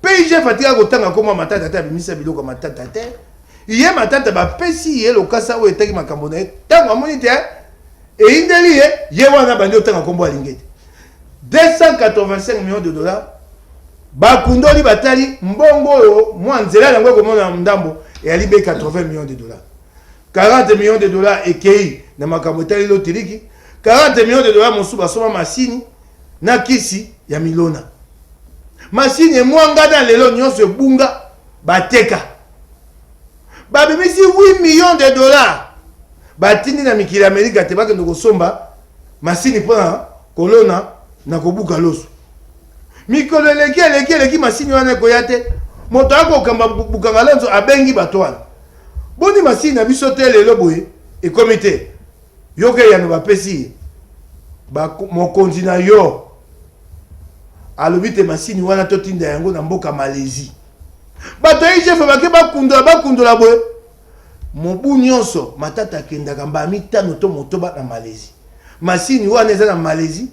PIG fatika kotanga koma matata ta bimisa biloko matata te. Iye matata ba pesi ye lokasa o etaki makambo na ye. Tango amoni te e indeli ye wana bandi otanga kombo alingete. 285 millions de dollars. Ba kundoli batali mbongo oyo mwa nzela yango komona ndambo e ali be 80 millions de dollars. 40 millions de dollars ekei na makambo tali lotiriki. 40 millions de dollars mosuba soma masini na kisi ya milona. Machine mwanga dans lelo nyonso bunga bateka babimisi 8 millions de dollars batindi na mikili Amerika te bakendo kosomba machine pona kolona na kobuka loso mikolo leki machine wana koyate moto akokamba bukanga lonzo abengi batwana boni machine na biso te lelo boye e comité yoke ya no bapesi ba mokonzi na yo alobite masini wana totinda yango na mboka Malaisie bato IGF bake bakundola boye mobu nyonso matata kendaka mbami tano to motoba na Malaisie masini wana eza na Malaisie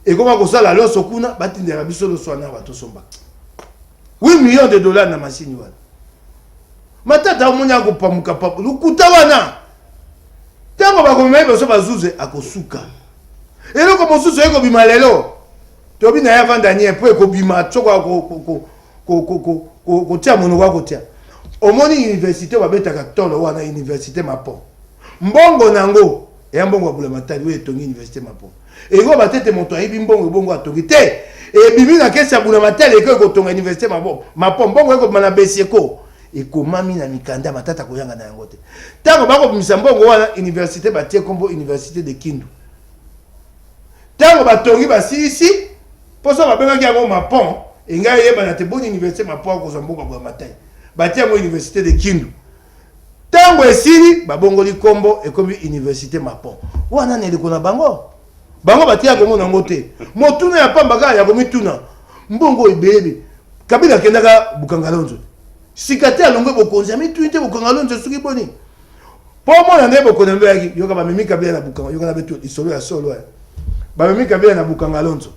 ekoma kosala loso kuna batindela biso loso wana bato somba 8 millions de dollars na masini wana matata omoni akopamuka papu lukuta wana tango bakomema biso bazuze akosuka eloko mosusu ekobima lelo tobi na ya vandanie po ekobima tsoko ko tia monoko kotia omoni université babetaka tolo wana université Mapo mbongo nango ya mbongo bula matali we tongi université Mapo ego batete moto ayibi mbongo bongo atongi te e bibi na kesa bula matali eko tonga université Mapo mbongo eko mana besieko ekomami na mikanda matata koyanga na yango te tango bako bimisa mbongo wana université batie kombo université de Kindu tango batongi basisi poso babengaki yango Mapon engai yebana te bonne université Mapon ko zamboka bwa matai batia mo université de Kindu tango esili babongoli kombo ekomi université Mapon wana neliko na bango batia kongo nango te motuna ya pamba ya komituna mbongo ibebe Kabila kendaka bukanga lonzo sikate alongwe bokonzi amitwite bukanga lonzo suki boni po mona ne bokona mbeki yoka bamemi Kabila na bukanga yoka na beto isolo ya solo bamemi Kabila na bukanga lonzo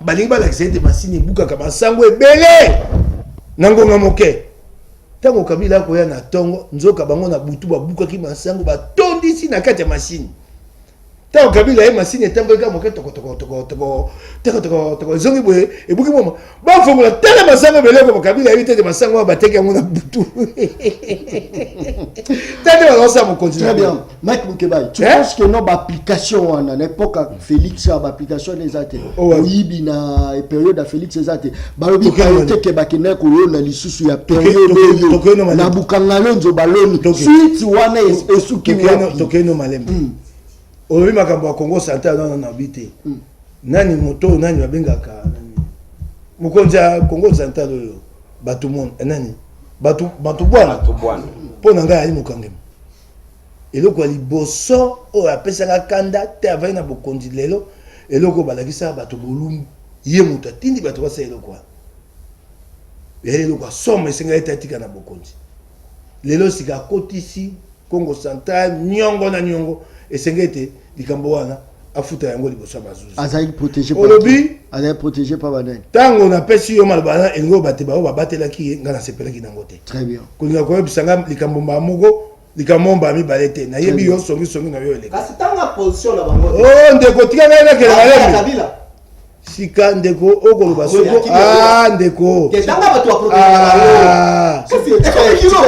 balingi balakisa ete masini ebukaka masango ebele na ngonga moke ntango Kabila akoya na ntongo nzoka bango na butu babukaki masango batondisi na kati ya masini ntango Kabila ye masini etambolika moke toko ezongi boye ebuki moma bafongola tala masango ebele ko Kabila yebi tete masango wana bateki yango na butu tete bazosa mokonzi très bien Mike Mukebai tu penses que non application wana na époque Félix a application les ate oyibi na période Félix ezate balobi kayote ke bakena ko yona lisusu ya période na bukanga lonzo baloni suite wana esuki tokeno malembe oyi makambo ya Congo Central na bité nani moto nani babengaka nani mokonzi ya Congo Central oyo bato monde nani bato bwana po na ngai ali mokangema eloko liboso oyo apesaka kanda te avai na bokonzi lelo eloko balakisa bato bolumbu ye moto atindi bato basa eloko wana eloko asoma esenga ete atika na bokonzi lelo sika akotisi Congo Central nyongo na nyongo esenga ete likambo wana afuta yango liboso ya bazuzi azali protégé par banani tango napesi yo maloba wana elingo bate bao babatelaki ye nga nasepelaki nango te très bien kolinga koyebisanga likambo moko likambo mibale te nayebi yo songisongi na yo eleka kasi tanga position na bango oh ndeko tika ngai nakele malemi sika ndeko okoloba soko ndeko tanga bato wa protéger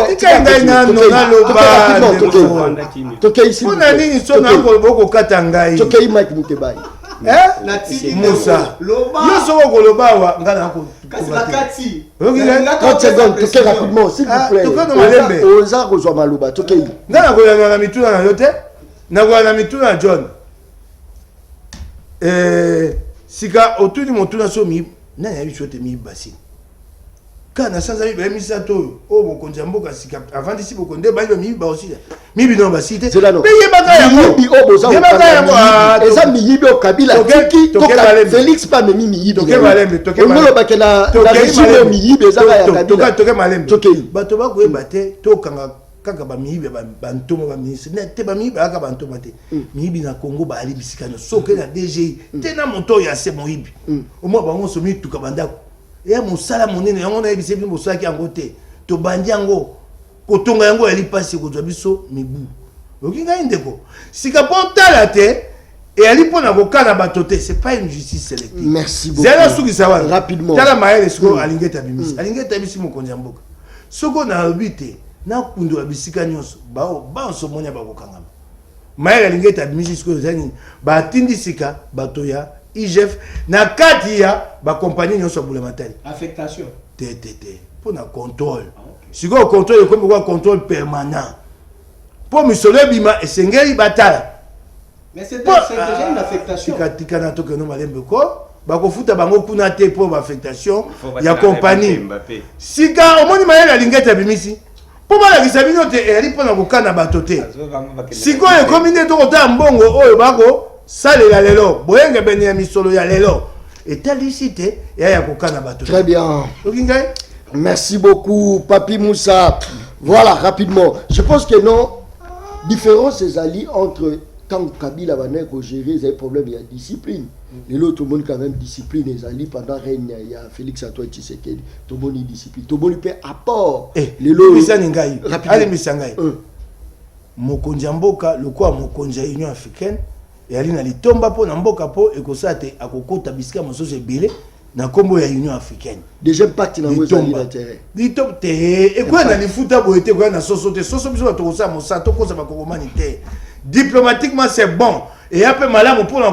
tika ngai nano naloba toke ici mpona nini so nakoloba okokata ngai toke Mike Mukebai Musa yo soko okoloba awa ngai nakati 30 secondes toke rapidement s'il vous plaît tokano malembe oza kozwa maloba toke ngai nakoyanga na mituna na yo te nakoyanga na mituna na John sika otuni motuna so mi nani yabi chote mi basi kana sanza mi ba misato o bokonzi ya mboka sika avant d'ici bokonde ba mi ba aussi mi bino basi te peye baka yango mi oboza eza miyibi o Kabila tiki toka Félix pa me miyibi toke malembe ngolo bakena na régime miyibi eza ya Kabila toke malembe toke bato ba ko ebate tokanga kaka ba miyibi ba ntoma ba ministre ne te ba miyibi aka ba ntoma te miyibi na Congo ba ali bisikano soke na DGI te na moto ya se moyibi o mo bango so mi tuka bandako ya mosala monene yango na yebise bi mosala ki yango te to bandi yango kotonga yango ali pasi kozwa biso mibu okinga indeko sika potala te et ali pona kokana bato te c'est pas une justice sélective merci beaucoup zela suki sawa rapidement tala maele siko alingeta bimisi alingeta bisi mokonzi mboka soko na obite na kundu ya bisika nyonso ba so monya ba kokangama maele alingeta bimisi siko zani ba tindi sika bato ya IGF na kati ya ba compagnie nyonso bulematari affectation te pona contrôle siko contrôle comme quoi contrôle permanent pour misolo bima esengeli batala mais c'est déjà une affectation tika na to que no malembe ko ba ko futa bango kuna te pour ba affectation ya compagnie sika omoni mayele alingeta bimisi po bala kisabino te eri pona kokana bato te siko e komine to kota mbongo oyo bako salela lelo boyenge beni ya misolo ya lelo etalicité ya kokana bato très bien okingai merci beaucoup Papi Moussa voilà rapidement je pense que non différence ezali entre quand Kabila va gérer les problèmes il y a discipline et l'autre monde quand même discipline ezali pendant règne il y a Félix Antoine Tshisekedi tout le monde discipline tout le monde peut apport les lots misani ngai allez misangai mokonzi mboka lokwa mokonzi ya Union africaine et ali na litomba po na mboka po ekosate akokota bisika mososo ebele na kombo ya Union africaine deuxième partie na ngozali na terrain litomba te ekwa na lifuta boete kwa na soso te soso biso batokosa mosato kosa bakongomani te diplomatiquement c'est bon et après malamu pour le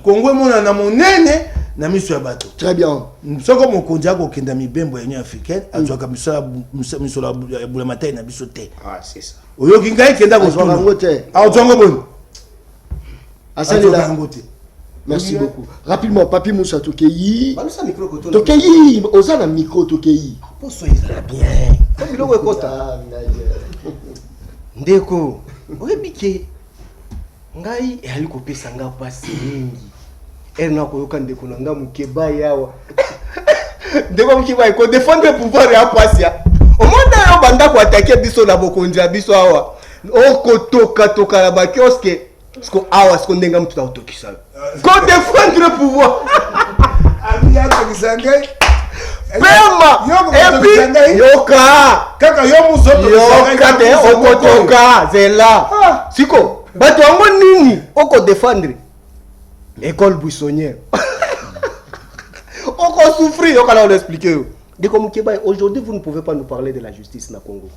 Congo mona na monene na miso ya bato très bien soko mokonzi akokenda mibembo ya Union africaine azwaka misolo ya bulematari na biso te c'est ça oyoki ngai kenda azwaka ngo te azwaka boni asalela ngo te merci beaucoup rapidement Papi Moussa tokeyi oza na micro tokeyi poso ezala bien ko biloko ekota ndeko oyebike ngai ali kopesa nga pasi mingi erna koyoka ndeko na nga Mukebai awa ndeko Mukebai ko défendre pouvoir ya pasi ya omonda yo banda ko attaquer biso na bokonzi ya biso awa okotoka na ba kioske sko awa sko ndenga mtu ta utokisa ko défendre pouvoir ami ya tokisangai pema epi yoka kaka yo musoto yoka te okotoka zela siko bato wango nini oko défendre école buissonnière oko souffrir yoka na on expliquer yo Ndeko Mukebai aujourd'hui vous ne pouvez pas nous parler de la justice na Congo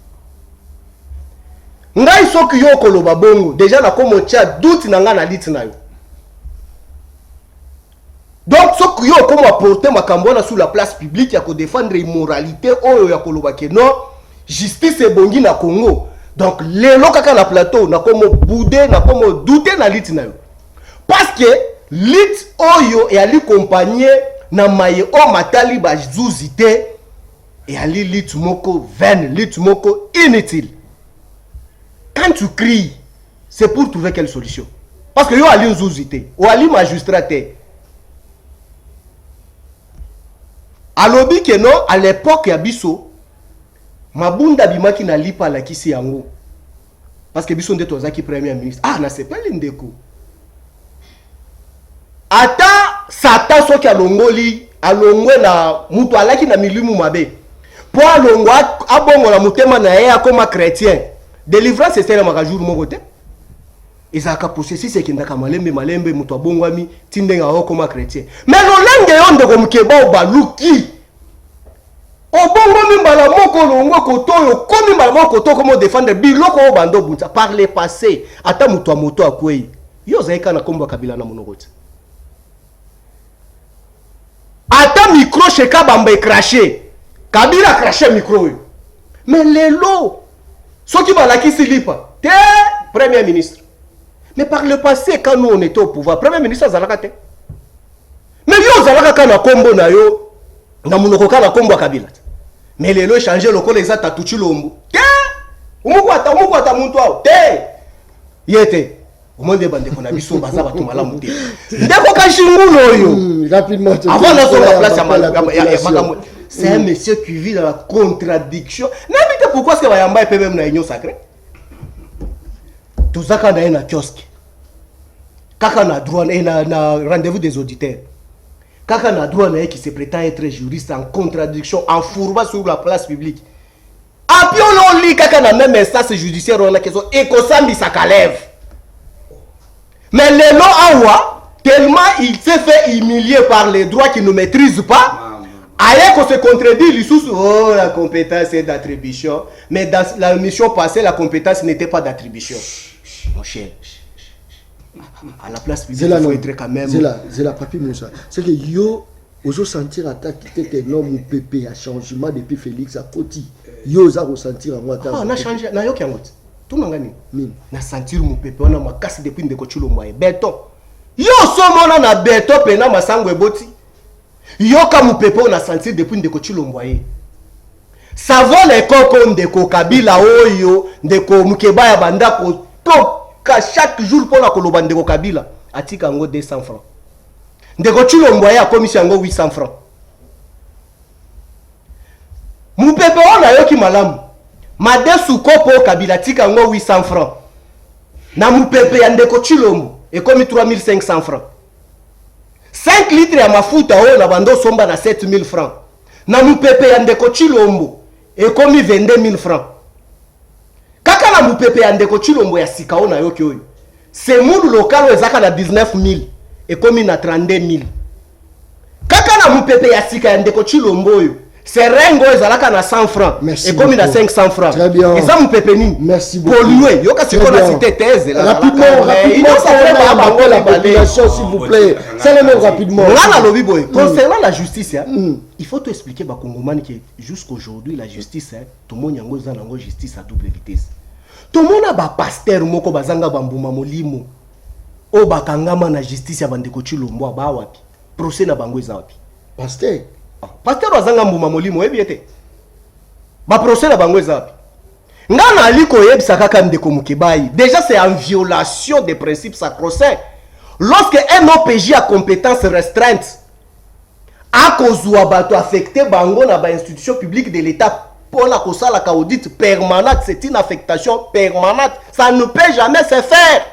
ngai soki yo koloba bongo déjà na komo tia doute na nga na lit na yo donc soki yo komo apporter makambo na sur la place publique ya ko défendre immoralité oyo ya koloba ke non justice ebongi na Congo Donc lelo kaka na plateau na komo boudé na komo douter na lit na yo. Parce que lit oyo et ali accompagné na maye o matali ba zuzité et ali lit moko vaine, lit moko inutile. Quand tu cries, c'est pour trouver quelle solution? Parce que yo ali zuzité, ou ali magistraté. Alobi que non, à l'époque ya biso mabunda bimaki na lipa la kisi yango. Parce que biso ndeto zaki premier ministre. Ah, na sepeli ndeko. Ata satan soki alongoli alongwe na mutu alaki na milimu mabe. Po alongwa abongo la mutema na ye akoma chrétien. Délivrance c'est na jour moko te. Ezaka processus ekindaka malembe mutu abongwami tindenga okoma chrétien. Mais lolenge yo ndeko mukeba obaluki. Obongo mimbala moko longwa kotoyo komi mbala moko koto komo défendre biloko obando bunta par le passé ata mutu amoto akwei. Yo zaika na komba kabila na monokoti. Ata micro cheka bamba craché. Kabila craché micro. Mais lelo soki balaki silipa te premier ministre. Mais par le passé quand nous on était au pouvoir premier ministre azalaka te. Mais yo zalaka kana kombo na yo na munoko kana kombo kabila. Mais lelo changer lokolo exact tuchi lombo. Te umukwata muntu awo te. Yete Omonde bande kona biso baza batu malamu te. Ndeko kashingulu oyo. Rapidement. Avant la place ya c'est un monsieur qui vit dans la contradiction. N'habite pourquoi est-ce que bayamba et même na union sacrée. Tout ça quand na kiosque. Kaka na droit na rendez-vous des auditeurs. Kaka na droit na qui se prétend être juriste en contradiction en fourba sur la place publique. Apio lo li kaka na même instance judiciaire on a question ekosambi sa kalève. Mais les lois awa tellement il s'est fait humilier par les droits qui ne maîtrisent pas. Aïe qu'on se contredit, il sous oh la compétence est d'attribution. Mais dans la mission passée, la compétence n'était pas d'attribution. Mon cher, à la place publique, il faut être quand même. C'est la papier Moussa. C'est que yo, oso sentir attaque qui était un homme pépé à changement depuis Félix à Koti. Yo osa ressentir en moi. Ah, on a changé. Na yo qui a monté. Tout n'a gagné. Na sentir mon pépé, on a ma casse depuis de kochulo moyen. Béton. Yo somona na béton pena ma sangwe boti. Yoka mupepe on a senti depuis ndeko chilomboye. Savon les cocons ndeko kabila oyo ndeko mukeba ya banda ko toka chaque jour pour la koloba ndeko kabila atika ngo 200 francs. Ndeko chilomboye a commission ngo 800 francs. Mupepe on a yoki malamu. Madesu kopo kabila tika ngo 800 francs. Na mupepe ya ndeko chilombo e komi 3500 francs. 5 litres ya mafuta oyo na bando somba na 7000 francs. Na mupepe ya ndeko chilombo e komi 22000 francs. Kaka na mupepe ya ndeko chilombo ya sika ona yoki oyo. Se mundu lokalo ezaka na 19000 e komi na 32000. Kaka na mupepe ya sika ya ndeko chilombo oyo. Se rengo ezalaka na 100 francs. Merci et comme il a 500 francs. Très bien. Et ça me pepe ni. Merci beaucoup. Pollué. Yoka c'est qu'on a cité thèse. Rapidement, la population, s'il vous plaît. C'est le même rapidement. Concernant la justice, il faut te expliquer à Congomani que jusqu'aujourd'hui, la justice, tout le monde a une justice à double vitesse. Tout le monde a un pasteur, moko bazanga bambuma molimo. O bakangama na justice ya bandeko chilombo ba wapi. Procès na bango eza wapi. Pasteur. Pasteur wazanga mbuma molimo ebiete. Ba procès na bango eza wapi. Ngana aliko yebisa kaka ndeko mukebai. Déjà c'est en violation des principes sacro-saints. Lorsque un OPJ a compétence restreinte a kozwa bato affecté bango na ba institution publique de l'État pour la kosala ka audit permanente, c'est une affectation permanente. Ça ne peut jamais se faire.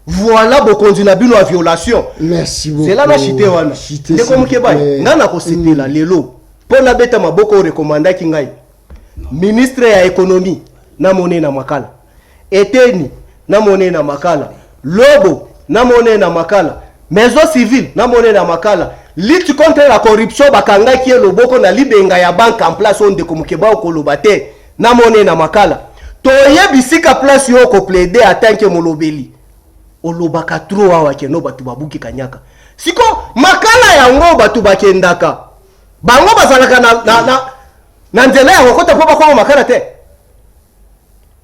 Voilà beaucoup de bino à violation. Merci beaucoup. C'est là la chité wana. Ndeko mukebai ngana ko setela lelo. Pour na beta maboko recommanda kingai. Ministre ya économie na monnaie na makala. Eteni na monnaie na makala. Lobo na monnaie na makala. Maison civile na monnaie na makala. Lutte contre la corruption bakanga ki loboko na libenga ya banque en place onde ko mukeba ko lobate na monnaie na makala. Toye bisika place yo ko plaider atanke molobeli. Olobaka trop awa ke no batu babuki kanyaka. Siko makala yango batu bakendaka. Bango bazalaka na nzela ya kokota po bakoma makala te.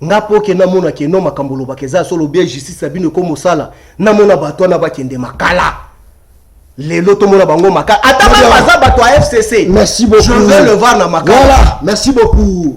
nga po ke namona ke no makambo lobaka eza solo bien justice abino ko mosala namona bato na bakende makala lelo tomona bango makala ata baza bato à FCC merci beaucoup je vais le voir na makala voilà merci beaucoup